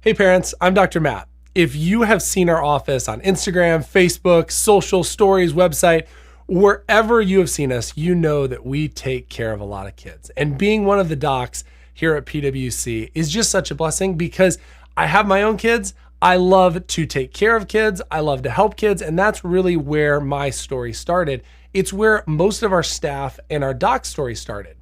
Hey parents, I'm Dr. Matt. If you have seen our office on Instagram, Facebook, social stories, website, wherever you have seen us, you know that we take care of a lot of kids. And being one of the docs here at PWC is just such a blessing because I have my own kids. I love to take care of kids. I love to help kids. And that's really where my story started. It's where most of our staff and our doc story started.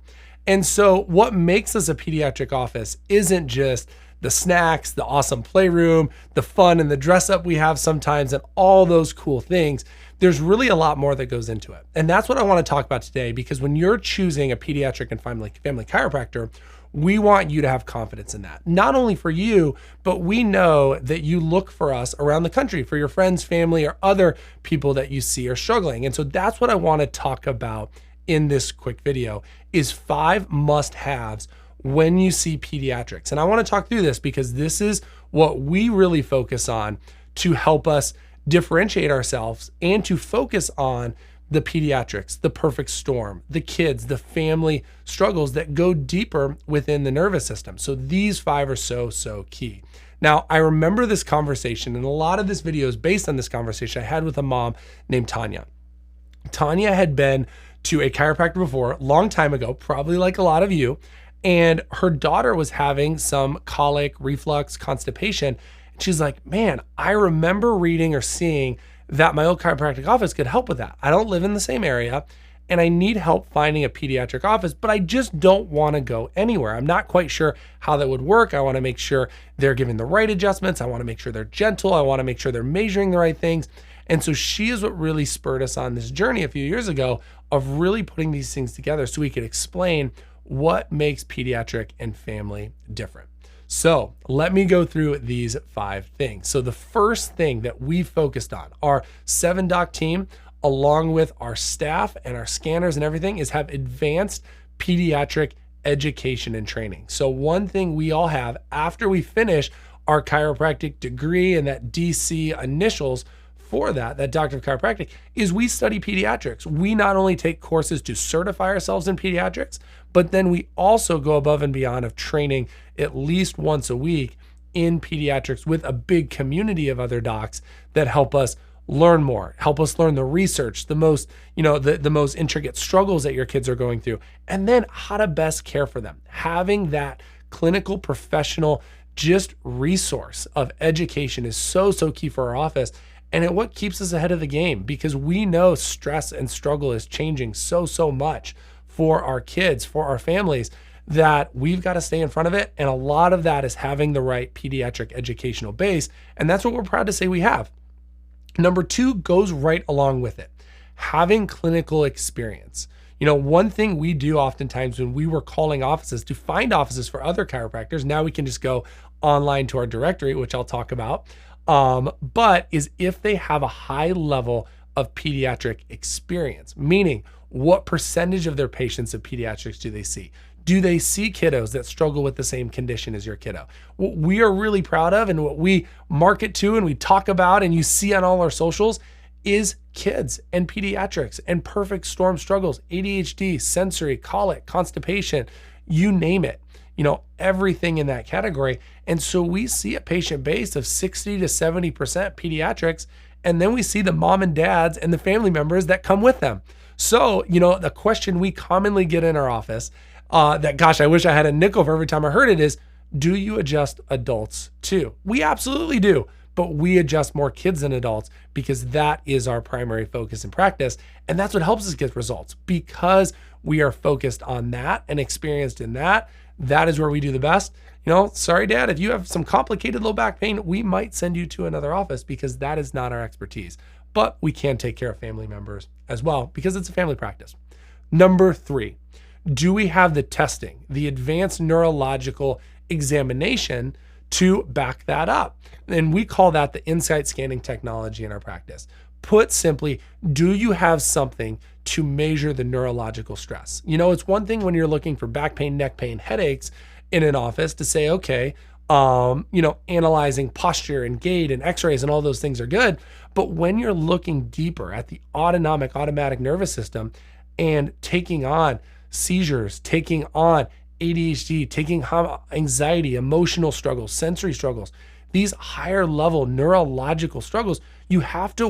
And so what makes us a pediatric office isn't just the snacks, the awesome playroom, the fun and the dress up we have sometimes, and all those cool things. There's really a lot more that goes into it. And that's what I want to talk about today, because when you're choosing a pediatric and family chiropractor, we want you to have confidence in that. Not only for you, but we know that you look for us around the country for your friends, family, or other people that you see are struggling. And so that's what I want to talk about in this quick video is 5 must-haves when you see pediatrics. And I want to talk through this because this is what we really focus on to help us differentiate ourselves and to focus on the pediatrics, the perfect storm, the kids, the family struggles that go deeper within the nervous system. So these 5 are so key. Now, I remember this conversation, and a lot of this video is based on this conversation I had with a mom named Tanya. Tanya had been to a chiropractor before, a long time ago, probably like a lot of you, and her daughter was having some colic, reflux, constipation. And she's like, man, I remember reading or seeing that my old chiropractic office could help with that. I don't live in the same area and I need help finding a pediatric office, but I just don't want to go anywhere. I'm not quite sure how that would work. I want to make sure they're giving the right adjustments. I want to make sure they're gentle. I want to make sure they're measuring the right things. And so she is what really spurred us on this journey a few years ago of really putting these things together so we could explain what makes pediatric and family different. So let me go through these 5 things. So the first thing that we focused on, our 7-doc team, along with our staff and our scanners and everything, is have advanced pediatric education and training. So one thing we all have after we finish our chiropractic degree and that DC initials for that Doctor of Chiropractic, is we study pediatrics. We not only take courses to certify ourselves in pediatrics, but then we also go above and beyond of training at least once a week in pediatrics with a big community of other docs that help us learn more, help us learn the research, the most, the most intricate struggles that your kids are going through, and then how to best care for them. Having that clinical professional just resource of education is so key for our office. And it what keeps us ahead of the game, because we know stress and struggle is changing so much for our kids, for our families, that we've got to stay in front of it. And a lot of that is having the right pediatric educational base. And that's what we're proud to say we have. Number 2 goes right along with it. Having clinical experience. One thing we do oftentimes when we were calling offices to find offices for other chiropractors, now we can just go online to our directory, which I'll talk about. But is if they have a high level of pediatric experience, meaning what percentage of their patients of pediatrics do they see? Do they see kiddos that struggle with the same condition as your kiddo? What we are really proud of and what we market to and we talk about and you see on all our socials is kids and pediatrics and perfect storm struggles, ADHD, sensory, colic, constipation, you name it. Everything in that category. And so we see a patient base of 60 to 70% pediatrics, and then we see the mom and dads and the family members that come with them. So, the question we commonly get in our office, that gosh, I wish I had a nickel for every time I heard it, is, do you adjust adults too? We absolutely do, but we adjust more kids than adults because that is our primary focus in practice. And that's what helps us get results, because we are focused on that and experienced in that. That is where we do the best. Sorry, Dad, if you have some complicated low back pain, we might send you to another office because that is not our expertise. But we can take care of family members as well because it's a family practice. Number 3, do we have the testing, the advanced neurological examination to back that up? And we call that the insight scanning technology in our practice. Put simply, do you have something to measure the neurological stress? It's one thing when you're looking for back pain, neck pain, headaches in an office to say, okay, analyzing posture and gait and x-rays and all those things are good. But when you're looking deeper at the autonomic, automatic nervous system and taking on seizures, taking on ADHD, taking anxiety, emotional struggles, sensory struggles, these higher level neurological struggles, you have to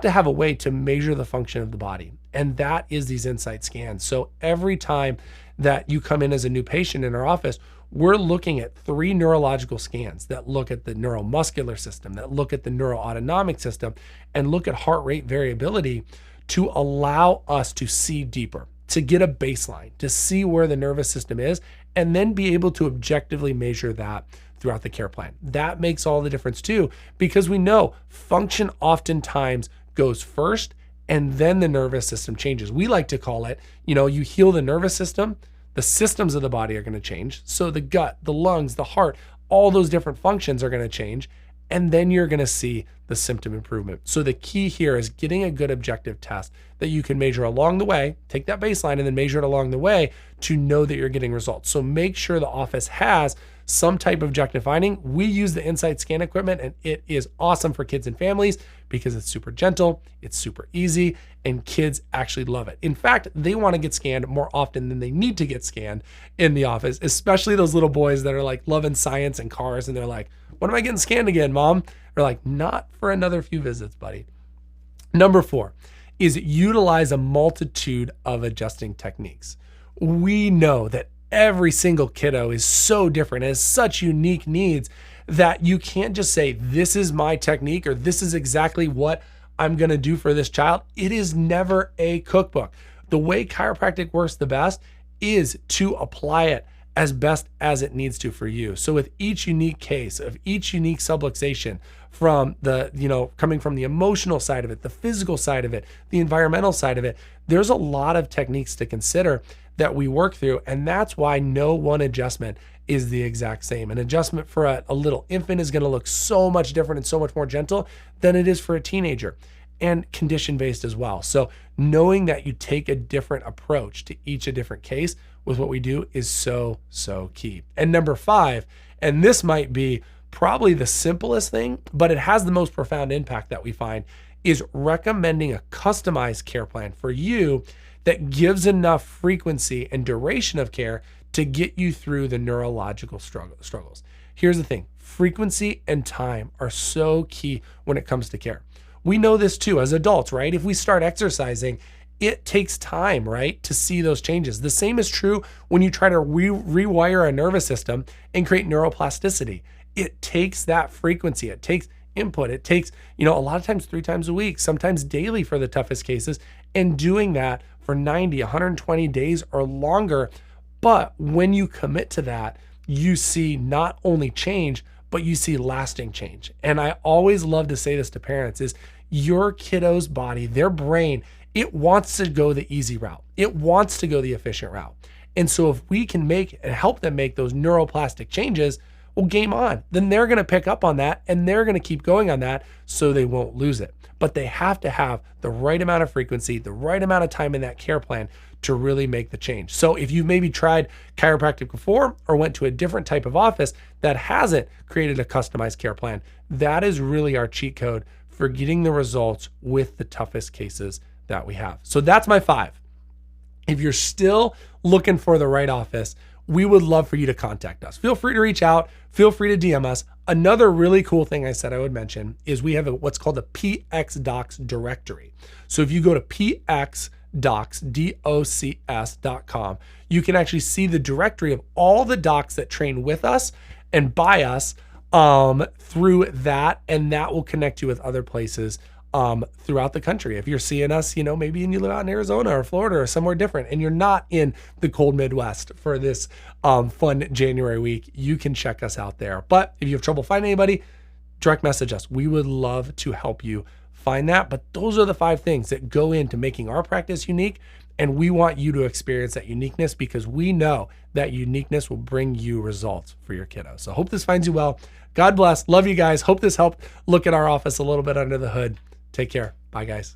have a way to measure the function of the body. And that is these insight scans. So every time that you come in as a new patient in our office, we're looking at 3 neurological scans that look at the neuromuscular system, that look at the neuroautonomic system, and look at heart rate variability to allow us to see deeper, to get a baseline, to see where the nervous system is, and then be able to objectively measure that throughout the care plan. That makes all the difference too, because we know function oftentimes goes first and then the nervous system changes. We like to call it, you heal the nervous system, the systems of the body are going to change. So the gut, the lungs, the heart, all those different functions are going to change. And then you're going to see the symptom improvement. So the key here is getting a good objective test that you can measure along the way, take that baseline and then measure it along the way to know that you're getting results. So make sure the office has some type of objective finding. We use the Insight Scan equipment, and it is awesome for kids and families because it's super gentle, it's super easy, and kids actually love it. In fact, they want to get scanned more often than they need to get scanned in the office, especially those little boys that are like loving science and cars, and they're like, when am I getting scanned again, Mom? They're like, not for another few visits, buddy. Number 4 is utilize a multitude of adjusting techniques. We know that every single kiddo is so different, has such unique needs that you can't just say, this is my technique or this is exactly what I'm going to do for this child. It is never a cookbook. The way chiropractic works the best is to apply it as best as it needs to for you. So with each unique case of each unique subluxation, from the, coming from the emotional side of it, the physical side of it, the environmental side of it, there's a lot of techniques to consider that we work through. And that's why no one adjustment is the exact same. An adjustment for a little infant is going to look so much different and so much more gentle than it is for a teenager, and condition-based as well. So knowing that you take a different approach to each a different case with what we do is so, so key. And number 5, and this might be probably the simplest thing, but it has the most profound impact that we find, is recommending a customized care plan for you that gives enough frequency and duration of care to get you through the neurological struggles. Here's the thing, frequency and time are so key when it comes to care. We know this too as adults, right? If we start exercising, it takes time, right, to see those changes. The same is true when you try to rewire a nervous system and create neuroplasticity. It takes that frequency, it takes input, it takes, a lot of times 3 times a week, sometimes daily for the toughest cases, and doing that for 90, 120 days or longer. But when you commit to that, you see not only change, but you see lasting change. And I always love to say this to parents is your kiddo's body, their brain, it wants to go the easy route. It wants to go the efficient route. And so if we can make and help them make those neuroplastic changes, well, game on. Then they're going to pick up on that and they're going to keep going on that so they won't lose it. But they have to have the right amount of frequency, the right amount of time in that care plan to really make the change. So if you've maybe tried chiropractic before or went to a different type of office that hasn't created a customized care plan, that is really our cheat code for getting the results with the toughest cases that we have. So that's my 5. If you're still looking for the right office, we would love for you to contact us. Feel free to reach out. Feel free to DM us. Another really cool thing I said I would mention is we have what's called a PX Docs directory. So if you go to pxdocs.com, you can actually see the directory of all the docs that train with us and by us through that, and that will connect you with other places throughout the country. If you're seeing us, maybe you live out in Arizona or Florida or somewhere different, and you're not in the cold Midwest for this fun January week, you can check us out there. But if you have trouble finding anybody, direct message us. We would love to help you find that. But those are the 5 things that go into making our practice unique. And we want you to experience that uniqueness because we know that uniqueness will bring you results for your kiddo. So hope this finds you well. God bless. Love you guys. Hope this helped look at our office a little bit under the hood. Take care. Bye, guys.